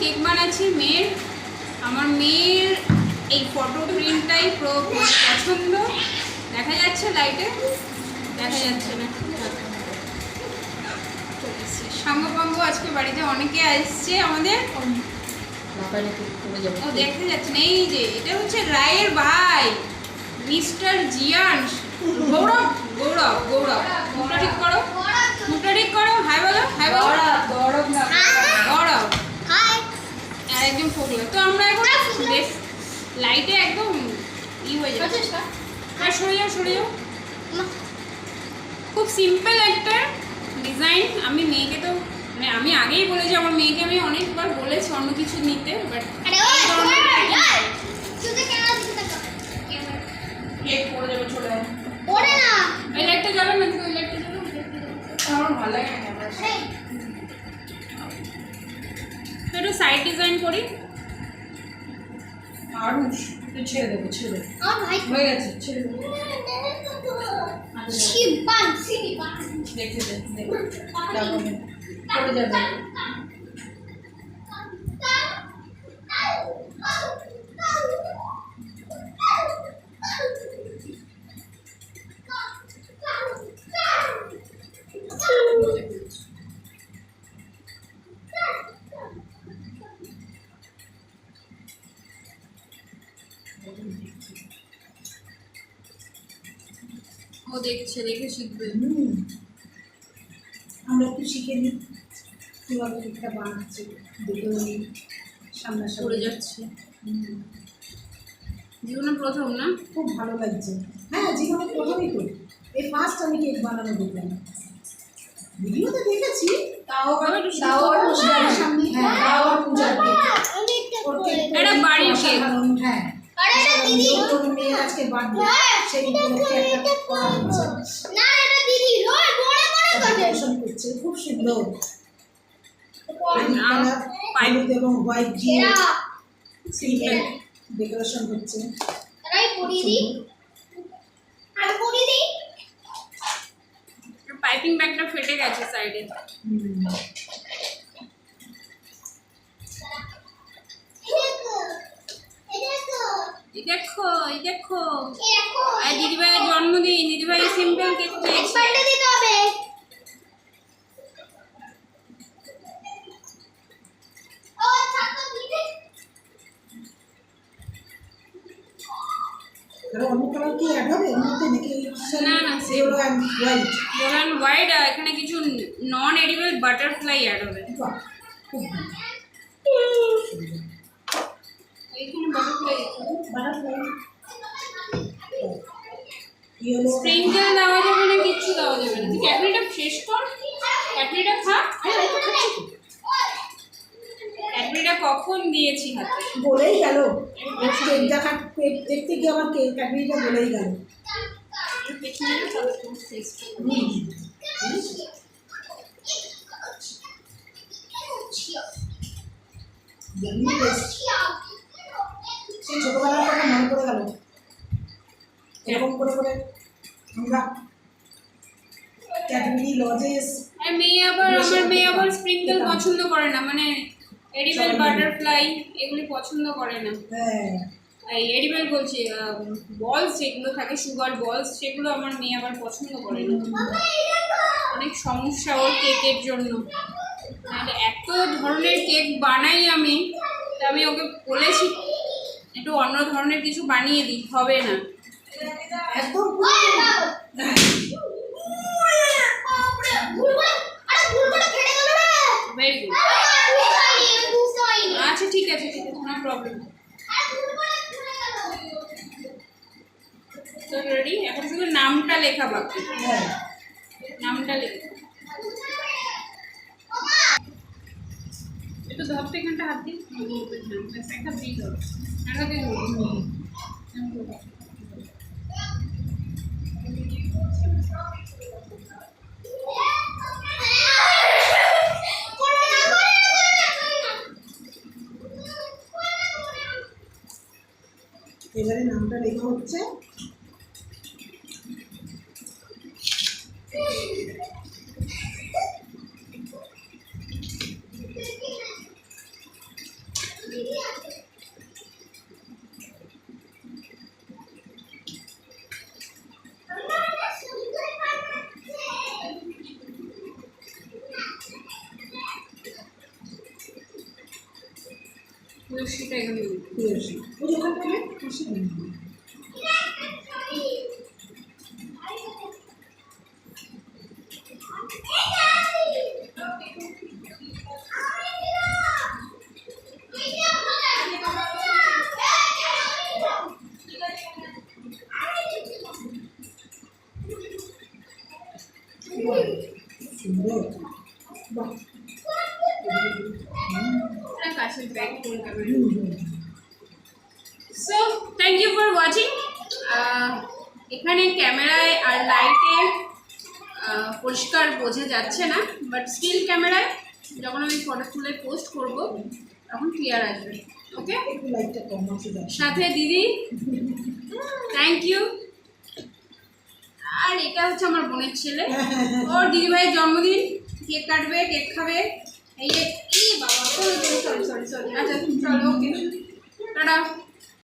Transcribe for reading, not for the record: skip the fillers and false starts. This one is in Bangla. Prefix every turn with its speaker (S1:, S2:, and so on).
S1: কেক বানাচ্ছি মেয়ের। আমার মেয়ের এই ফটো প্রিন্টটাই পছন্দ। দেখা যাচ্ছে লাইটে? দেখা যাচ্ছে না। সাঙ্গপাঙ্গ আজকে বাড়িতে অনেকে আসছে আমাদের। ও দেখা যাচ্ছে না। এই যে এটা হচ্ছে রায়ের ভাই মিস্টার জিয়ান গৌরব। গৌরব গৌরব মুখটা ঠিক করো, মুখটা ঠিক করো। হাই বলো, হাই বলো। গৌরব না, গৌরব। আর একদম ফোকলা। তো আমরা এখন বেশ লাইটে একদম হয়ে যাচ্ছে। আর সরে যাও, সরে যাও। খুব সিম্পল একটা ডিজাইন। আমি মেয়েকে তো মানে আমি আগেই বলেছি, আমার মেয়েকে আমি অনেকবার বলেছি অন্য কিছু নিতে, বাট কেক পড়ে যাবে, চলে যাবে। পড়ে না, এই লাইটটা জ্বালান না, ওই লাইটটা জ্বালান। আমার ভালো লাগে না ক্যামেরা। তো একটু সাইড ডিজাইন করি। আরুষ ছেড়ে দেবো, ছেড়ে দেবো। হয়ে গেছে, ছেড়ে দেবো। দেখে দেখ, পড়ে যাবে। ও দেখছে, দেখে শিখবে।
S2: আমরা একটু শিখে নিই কীভাবে কেকটা বানাচ্ছে, দেখে নিই। সামনে
S1: পড়ে যাচ্ছে। জীবনে প্রথম না?
S2: খুব ভালো লাগছে। হ্যাঁ, জীবনে প্রথমই তো, এই ফার্স্ট আমি কেক বানানো দেখলাম। ভিডিওতে দেখেছি, তাও আবার পূজার সামনে। হ্যাঁ, তাও আবার পূজার কেক।
S1: এটা বাড়ির কেক।
S2: হ্যাঁ, মেয়ের আজকে বার্থডে, সেই উপলক্ষে একটা করা হচ্ছে। করছে খুব সুন্দর। হলুদ এবং হোয়াইট দিয়ে ডেকোরেশন হচ্ছে।
S1: পাইপিং ব্যাগটা ফেটে গেছে সাইডে। দেখো, এই দেখো, দিদিভাইয়ের জন্মদিন। দিদিভাই সিম্পল কেক চেয়েছে।
S2: অন্য কালার কি অ্যাড হবে এর মধ্যে নাকি?
S1: না না,
S2: yellow and white.
S1: Yellow and white. এখানে কিছু নন এডিবল বাটারফ্লাই অ্যাড হবে। এইখানে বাটারফ্লাই স্প্রিঙ্কেল দেওয়া যাবে না, কিচ্ছু দেওয়া যাবে না। তুই ক্যাডবেরিটা শেষ কর, ক্যাডবেরিটা খা। ক্যাডবেরিটা কখন দিয়েছি হাতে?
S2: বলেই গেল। কেক দেখা, কেক দেখতে গিয়ে আমার কেক ক্যাডবেরিটা বলেই গেল। সেই ছোটবেলার কথা মনে পড়ে গেল। এরকম করে করে আমরা ক্যাডবেরি লজেস।
S1: আমার মেয়ে আবার স্প্রিঙ্কেল পছন্দ করে না, মানে এডিবল বাটারফ্লাই এগুলি পছন্দ করে না। এই এডিবল বলছি, বলস যেগুলো থাকে, সুগার বলস, সেগুলো আমার মেয়ে আবার পছন্দ করে না। অনেক সমস্যা ওর কেকের জন্য। এত ধরনের কেক বানাই আমি, তা আমি ওকে বলেছি একটু অন্য ধরনের কিছু বানিয়ে দিই, হবে না। আচ্ছা ঠিক আছে, ঠিক আছে, নো প্রবলেম। তো রেডি, এখন শুধু নামটা লেখা বাকি। নামটা লেখা। একটু ধরতে, এখানটা হাত দিই। একটা দিই, ধরো একটা দিয়ে ধরো।
S2: এবারে নামটা লেখা হচ্ছে।
S1: লস্যিটা এখানে দিই।
S2: তুলসী ওই যে ওখানে পাবে তুলসী দিন। সুন্দর বাহ
S1: একটা কাছের ব্যাগ করে দেবেন। So thank you for watching. এখানে ক্যামেরায় আর লাইটে পরিষ্কার বোঝা যাচ্ছে না, বাট স্টিল ক্যামেরায় যখন আমি ফটো তুলে পোস্ট করব তখন ক্লিয়ার আসবে। ওকে,
S2: একটু লাইটটা কম আছে
S1: সাথে দিদি থ্যাংক ইউ। আর এটা হচ্ছে আমার বোনের ছেলে, ওর দিদিভাইয়ের জন্মদিন, কেক কাটবে, কেক খাবে। এই যে বাবা, সরি সরি সরি সরি, আচ্ছা চলো, ওকে টাটা।